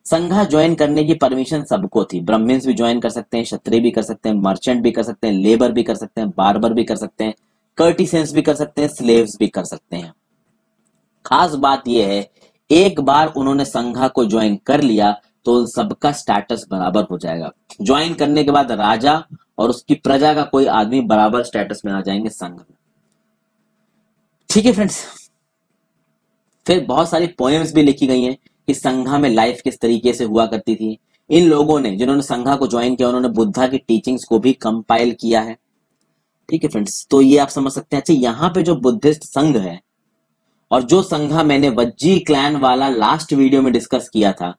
संघा ज्वाइन करने की परमिशन सबको थी। ब्राह्मण्स भी ज्वाइन कर सकते हैं, क्षत्रिय भी कर सकते हैं, मर्चेंट भी कर सकते हैं, लेबर भी कर सकते हैं, बार्बर भी कर सकते हैं, कर्टिसेंस भी कर सकते हैं, स्लेव्स भी कर सकते हैं। खास बात यह है, एक बार उन्होंने संघा को ज्वाइन कर लिया तो सबका स्टेटस बराबर हो जाएगा। ज्वाइन करने के बाद राजा और उसकी प्रजा का कोई आदमी बराबर स्टेटस में आ जाएंगे संघ में। ठीक है फ्रेंड्स, फिर बहुत सारी पोएम्स भी लिखी गई हैं कि संघा में लाइफ किस तरीके से हुआ करती थी। इन लोगों ने, जिन्होंने संघा को ज्वाइन किया, उन्होंने बुद्धा की टीचिंग्स को भी कंपाइल किया है। ठीक है फ्रेंड्स, तो ये आप समझ सकते हैं। अच्छा, यहाँ पे जो बुद्धिस्ट संघ है और जो संघा मैंने वज्जी क्लैन वाला लास्ट वीडियो में डिस्कस किया था,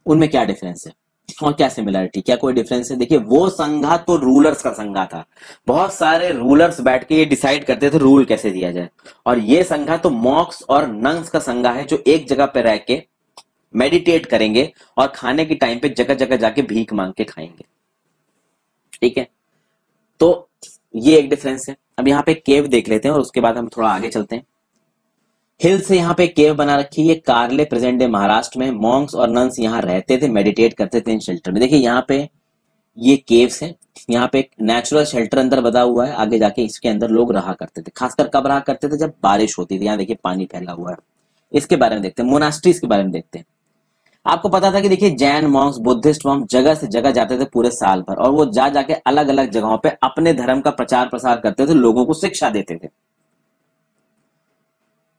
उनमें क्या डिफरेंस है और क्या सिमिलरिटी, क्या कोई डिफरेंस है? देखिए, वो संघा तो रूलर्स का संघा था। बहुत सारे रूलर्स बैठ के ये डिसाइड करते थे रूल कैसे दिया जाए। और ये संघा तो मॉक्स और नंस का संघा है, जो एक जगह पे रह के मेडिटेट करेंगे और खाने के टाइम पे जगह जगह जाके भीख मांग के खाएंगे। ठीक है, तो ये एक डिफरेंस है। अब यहाँ पे केव देख लेते हैं और उसके बाद हम थोड़ा आगे चलते हैं। हिल से यहाँ पे केव बना रखी है, कारले प्रेजेंट डे महाराष्ट्र में। मॉन्क्स और नन्स यहाँ रहते थे, मेडिटेट करते थे इन शेल्टर में। देखिए यहाँ पे ये केव्स हैं, यहाँ पे एक नेचुरल शेल्टर अंदर बना हुआ है। आगे जाके इसके अंदर लोग रहा करते थे। खासकर कब रहा करते थे? जब बारिश होती थी। यहाँ देखिए पानी फैला हुआ है। इसके बारे में देखते हैं, मोनास्ट्रीज के बारे में देखते हैं। आपको पता था कि देखिए जैन मॉन्क्स, बुद्धिस्ट मॉन्क्स जगह से जगह जाते थे पूरे साल भर, और वो जा जाके अलग अलग जगहों पे अपने धर्म का प्रचार प्रसार करते थे, लोगों को शिक्षा देते थे।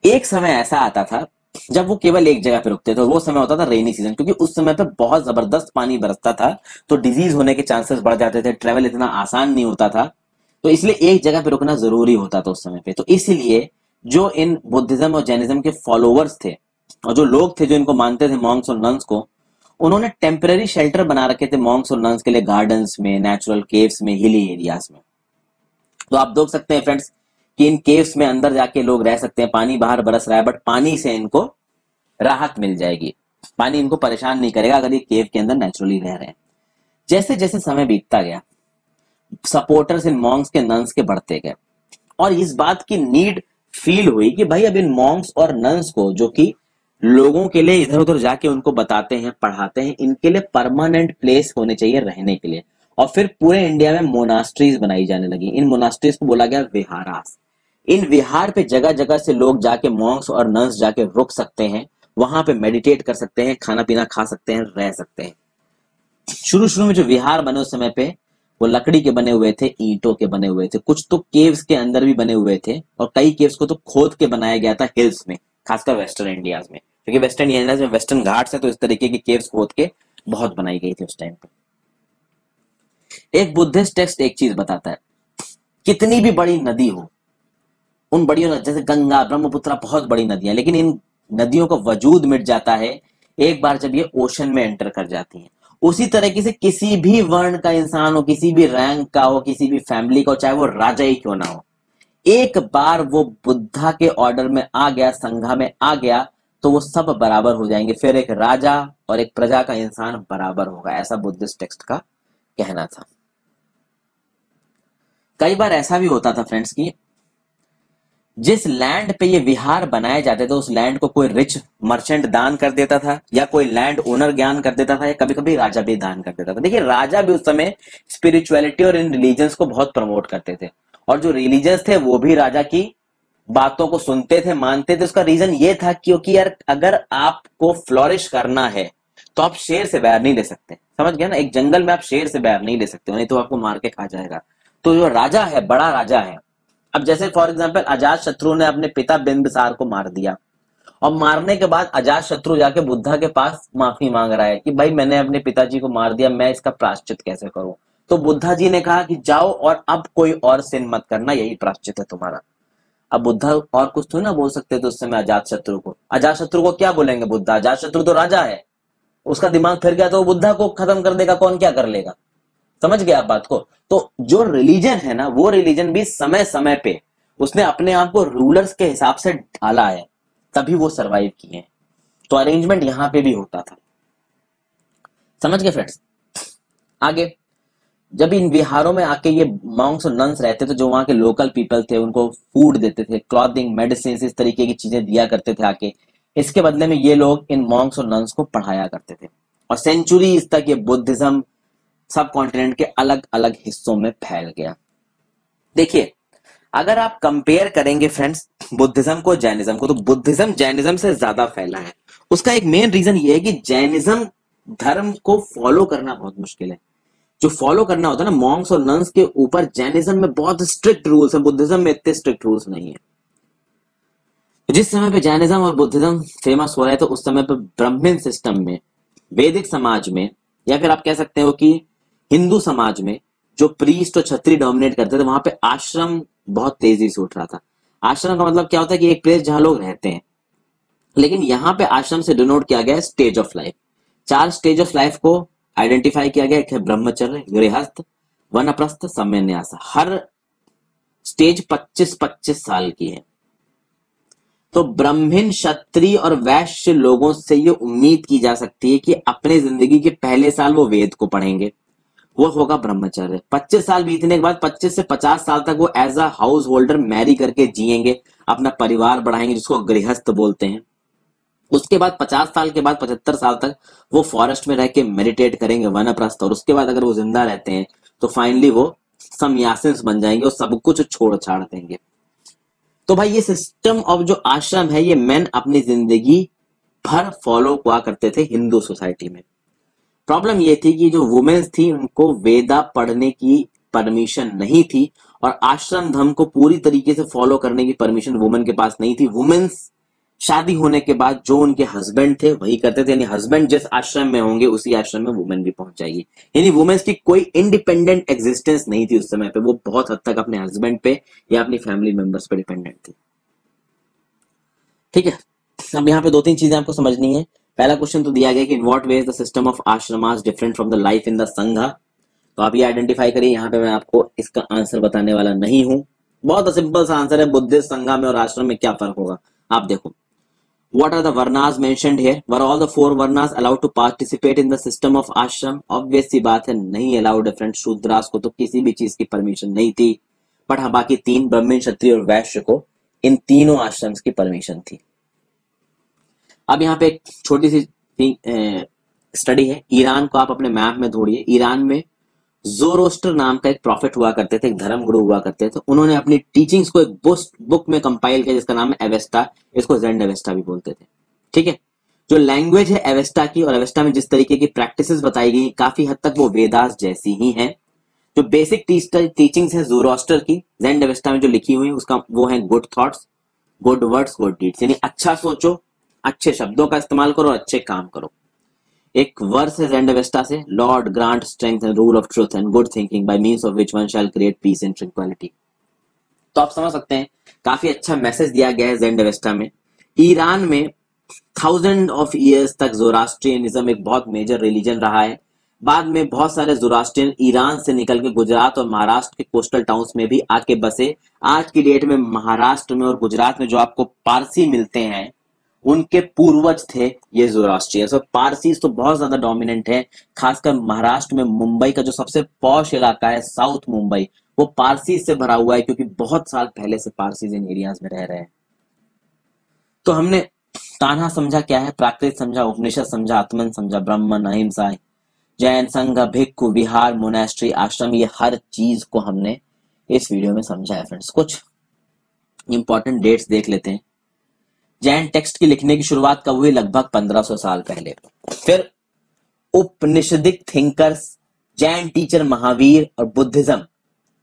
एक समय ऐसा आता था जब वो केवल एक जगह पे रुकते थे, और वो समय होता था रेनी सीजन, क्योंकि उस समय पे बहुत जबरदस्त पानी बरसता था, तो डिजीज होने के चांसेस बढ़ जाते थे, ट्रेवल इतना आसान नहीं होता था, तो इसलिए एक जगह पे रुकना जरूरी होता था उस समय पे। तो इसलिए जो इन बुद्धिज्म और जैनिज्म के फॉलोवर्स थे और जो लोग थे जो इनको मानते थे मॉन्क्स और नन्स को, उन्होंने टेम्पररी शेल्टर बना रखे थे मॉन्क्स और नन्स के लिए, गार्डन्स में, नेचुरल केव्स में, हिली एरियाज में। तो आप देख सकते हैं फ्रेंड्स कि इन केव्स में अंदर जाके लोग रह सकते हैं। पानी बाहर बरस रहा है, बट पानी से इनको राहत मिल जाएगी। पानी इनको परेशान नहीं करेगा अगर ये केव के अंदर नेचुरली रह रहे हैं। जैसे जैसे समय बीतता गया, सपोर्टर्स इन मॉन्क्स के, नन्स के बढ़ते गए, और इस बात की नीड फील हुई कि भाई अब इन मॉन्क्स और नन्स को, जो कि लोगों के लिए इधर उधर जाके उनको बताते हैं, पढ़ाते हैं, इनके लिए परमानेंट प्लेस होने चाहिए रहने के लिए। और फिर पूरे इंडिया में मोनास्ट्रीज बनाई जाने लगी। इन मोनास्ट्रीज को बोला गया विहारास। इन विहार पे जगह जगह से लोग जाके, मॉन्क्स और नन्स जाके रुक सकते हैं, वहां पे मेडिटेट कर सकते हैं, खाना पीना खा सकते हैं, रह सकते हैं। शुरू शुरू में जो विहार बने उस समय पे वो लकड़ी के बने हुए थे, ईंटों के बने हुए थे, कुछ तो केव्स के अंदर भी बने हुए थे, और कई केव्स को तो खोद के बनाया गया था हिल्स में, खासकर वेस्टर्न इंडिया में, क्योंकि वेस्टर्न इंडिया में वेस्टर्न घाट्स है, तो इस तरीके की केव्स खोद के बहुत बनाई गई थी उस टाइम पे। एक बुद्धिस्ट टेक्स्ट एक चीज बताता है, कितनी भी बड़ी नदी हो, उन बड़ी जैसे गंगा, ब्रह्मपुत्र बहुत बड़ी नदियां, लेकिन इन नदियों का वजूद मिट जाता है एक बार जब ये ओशन में एंटर कर जाती हैं। उसी तरीके से किसी भी वर्ण का इंसान हो, किसी भी रैंक का हो, किसी भी फैमिली का हो, चाहे वो राजा ही क्यों ना हो, एक बार वो बुद्धा के ऑर्डर में आ गया, संघा में आ गया, तो वो सब बराबर हो जाएंगे। फिर एक राजा और एक प्रजा का इंसान बराबर होगा, ऐसा बुद्धिस्ट टेक्स्ट का कहना था। कई बार ऐसा भी होता था फ्रेंड्स कि जिस लैंड पे ये विहार बनाए जाते थे उस लैंड को कोई रिच मर्चेंट दान कर देता था, या कोई लैंड ओनर ज्ञान कर देता था, या कभी कभी राजा भी दान कर देता था। देखिए, राजा भी उस समय स्पिरिचुअलिटी और इन रिलीजन्स को बहुत प्रमोट करते थे, और जो रिलीजन्स थे वो भी राजा की बातों को सुनते थे, मानते थे। उसका रीजन ये था क्योंकि यार अगर आपको फ्लोरिश करना है तो आप शेर से बैर नहीं ले सकते, समझ गया ना। एक जंगल में आप शेर से बैर नहीं ले सकते, नहीं तो आपको मार के खा जाएगा। तो जो राजा है, बड़ा राजा है, अब जैसे फॉर एग्जांपल अजात शत्रु ने अपने पिता बिंबिसार को मार दिया, और मारने के बाद अजात शत्रु जाके बुद्धा के पास माफी मांग रहा है कि भाई मैंने अपने पिताजी को मार दिया, मैं इसका प्रायश्चित कैसे करूं। तो बुद्धा जी ने कहा कि जाओ और अब कोई और सिन मत करना, यही प्रायश्चित है तुम्हारा। अब बुद्धा और कुछ तो ना बोल सकते थे उस समय अजात शत्रु को। अजात शत्रु को क्या बोलेंगे बुद्धा, अजात शत्रु तो राजा है, उसका दिमाग फिर गया तो बुद्धा को खत्म कर देगा, कौन क्या कर लेगा। समझ गया आप बात को। तो जो रिलीजन है ना, वो रिलीजन भी समय समय पे उसने अपने आप को रूलर्स के हिसाब से ढाला है, तभी वो सरवाइव किए हैं। तो अरेंजमेंट यहां पे भी होता था, समझ गए फ्रेंड्स। आगे जब इन विहारों में आके ये मॉन्क्स और नन्स रहते थे, जो वहां के लोकल पीपल थे, उनको फूड देते थे, क्लॉथिंग, मेडिसिन, इस तरीके की चीजें दिया करते थे आके। इसके बदले में ये लोग इन मॉन्क्स और नन्स को पढ़ाया करते थे, और सेंचुरीज तक ये बुद्धिज्म सब कॉन्टिनेंट के अलग अलग हिस्सों में फैल गया। देखिए, अगर आप कंपेयर करेंगे फ्रेंड्स बुद्धिज्म को जैनिज्म को, तो बुद्धिज्म जैनिज्म से ज्यादा फैला है। उसका एक मेन रीजन ये है कि जैनिज्म धर्म को फॉलो करना बहुत मुश्किल है। जो फॉलो करना होता है ना मॉन्क्स और नन्स के ऊपर, जैनिज्म में बहुत स्ट्रिक्ट रूल्स है, बुद्धिज्म में इतने स्ट्रिक्ट रूल्स नहीं है। जिस समय पे जैनिज्म और बुद्धिज्म फेमस हो रहे थे उस समय पे ब्राह्मण सिस्टम में, वैदिक समाज में, या फिर आप कह सकते हो कि हिंदू समाज में जो प्रीस्ट और क्षत्रिय डोमिनेट करते थे, वहां पे आश्रम बहुत तेजी से उठ रहा था। आश्रम का मतलब क्या होता है कि एक प्लेस जहां लोग रहते हैं, लेकिन यहाँ पे आश्रम से डिनोट किया गया stage of life. 4 stage of life को आइडेंटिफाई किया गया, एक है ब्रह्मचर्य, गृहस्थ, वनप्रस्थ, सम्यन्यास। हर स्टेज 25-25 साल की है। तो ब्राह्मण, क्षत्रिय और वैश्य लोगों से ये उम्मीद की जा सकती है कि अपने जिंदगी के पहले साल वो वेद को पढ़ेंगे, वो होगा ब्रह्मचर्य। 25 साल बीतने के बाद 25 से 50 साल तक वो as a householder marry करके जिएंगे, अपना परिवार बढ़ाएंगे, जिसको गृहस्थ बोलते हैं। उसके बाद 50 साल के बाद 75 साल तक वो फॉरेस्ट में रह के मेडिटेट करेंगे, वनप्रस्थ। और उसके बाद अगर वो जिंदा रहते हैं तो फाइनली वो संन्यासिन्स बन जाएंगे और सब कुछ छोड़ छाड़ देंगे। तो भाई ये सिस्टम ऑफ जो आश्रम है, ये मैन अपनी जिंदगी भर फॉलो हुआ करते थे हिंदू सोसाइटी में। प्रॉब्लम ये थी कि जो वुमेन्स थी उनको वेदा पढ़ने की परमिशन नहीं थी, और आश्रम धर्म को पूरी तरीके से फॉलो करने की परमिशन वुमेन के पास नहीं थी। वुमेन्स शादी होने के बाद जो उनके हस्बैंड थे वही करते थे, यानी हस्बैंड जिस आश्रम में होंगे उसी आश्रम में वुमेन भी पहुंच जाएगी। यानी वुमेन्स की कोई इंडिपेंडेंट एग्जिस्टेंस नहीं थी उस समय पे, वो बहुत हद तक अपने हस्बैंड पे या अपनी फैमिली मेंबर्स पे डिपेंडेंट थी। ठीक है, अब यहाँ पे 2-3 चीजें आपको समझनी है। पहला क्वेश्चन तो दिया गया कि in what way is the system of ashramas different from the life in the Sangha. तो आप ये आइडेंटिफाई करिए। यहाँ पे मैं आपको इसका आंसर बताने वाला नहीं हूं, बहुत सिंपल सा आंसर है, बुद्धिस्ट संघा में और आश्रम में क्या फर्क होगा। आप देखो, what are the varnas mentioned here? Were all the 4 varnas allowed to participate in the system of ashram? Obvious सी बात है, नहीं allowed है फ्रेंड्स। शूद्रास को तो किसी भी चीज की परमिशन नहीं थी, बट हाँ बाकी 3 ब्राह्मण, क्षत्रिय और वैश्य को इन तीनों आश्रम्स की परमिशन थी। अब यहाँ पे एक छोटी सी स्टडी है। ईरान को आप अपने मैप में ढूंढिए। ईरान में ज़ोरोस्टर नाम का एक प्रॉफिट हुआ करते थे, एक धर्म गुरु हुआ करते थे। उन्होंने अपनी टीचिंग्स को एक बुक में कंपाइल किया जिसका नाम है एवेस्टा। इसको ज़ेंड एवेस्टा भी बोलते थे। ठीक है, जो लैंग्वेज है एवेस्टा की, और एवेस्टा में जिस तरीके की प्रैक्टिसेस बताई गई काफी हद तक वो वेदास जैसी ही हैं। जो बेसिक टीचिंग्स है ज़ोरोस्टर की, ज़ेंड एवेस्टा में जो लिखी हुई है उसका वो है good thoughts, good words, good deeds. यानी अच्छा सोचो, अच्छे शब्दों का इस्तेमाल करो और अच्छे काम करो। एक वर्स है ज़ेंड एवेस्टा से, lord grant strength and rule of truth and good thinking by means of which one shall create peace and tranquillity. तो आप समझ सकते हैं काफी अच्छा मैसेज दिया गया है ज़ेंड अवेस्टा में। ईरान में 1000 ऑफ ईयर्स तक ज़ोरास्ट्रियनिज्म एक बहुत मेजर रिलीजन रहा है। बाद में बहुत सारे ज़ोरास्ट्रियन ईरान से निकल के गुजरात और महाराष्ट्र के कोस्टल टाउन्स में भी आके बसे। आज की डेट में महाराष्ट्र में और गुजरात में जो आपको पारसी मिलते हैं उनके पूर्वज थे ये ज़ोरास्ट्रियंस। और पारसी तो बहुत ज्यादा डोमिनेंट है, खासकर महाराष्ट्र में मुंबई का जो सबसे पॉश इलाका है साउथ मुंबई, वो पारसी से भरा हुआ है, क्योंकि बहुत साल पहले से पारसी इन एरियाज में रह रहे हैं। तो हमने तान्हा समझा क्या है, प्राकृत समझा, उपनिषद समझा, आत्मन समझा, ब्राह्मण, अहिंसा, जैन, संघ, भिक्खु, विहार, मोनेस्ट्री, आश्रम, ये हर चीज को हमने इस वीडियो में समझा है फ्रेंड्स। कुछ इंपॉर्टेंट डेट्स देख लेते हैं। जैन टेक्स्ट की लिखने की शुरुआत कब हुई? लगभग 1500 साल पहले। फिर उपनिषदिक थिंकर्स, जैन टीचर महावीर और बुद्धिज्म,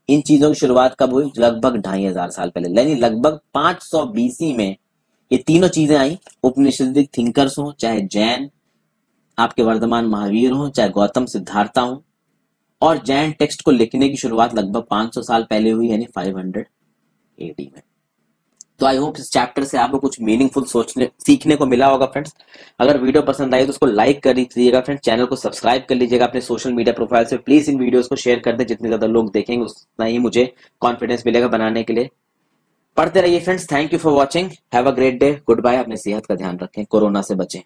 इन चीजों की शुरुआत कब हुई? लगभग 2500 साल पहले, यानी लगभग 500 बीसी में ये तीनों चीजें आई। उपनिषदिक थिंकर्स हो, चाहे जैन आपके वर्धमान महावीर हो, चाहे गौतम सिद्धार्था हो, और जैन टेक्स्ट को लिखने की शुरुआत लगभग 500 साल पहले हुई, यानी 500 AD में। तो आई होप इस चैप्टर से आपको कुछ मीनिंगफुल सीखने को मिला होगा फ्रेंड्स। अगर वीडियो पसंद आई तो उसको लाइक कर दीजिएगा फ्रेंड्स, चैनल को सब्सक्राइब कर लीजिएगा अपने सोशल मीडिया प्रोफाइल से। प्लीज इन वीडियोस को शेयर कर दें, जितने ज्यादा लोग देखेंगे उतना ही मुझे कॉन्फिडेंस मिलेगा बनाने के लिए। पढ़ते रहिए friends, thank you for watching, have a great day, goodbye. अपने सेहत का ध्यान रखें, कोरोना से बचें।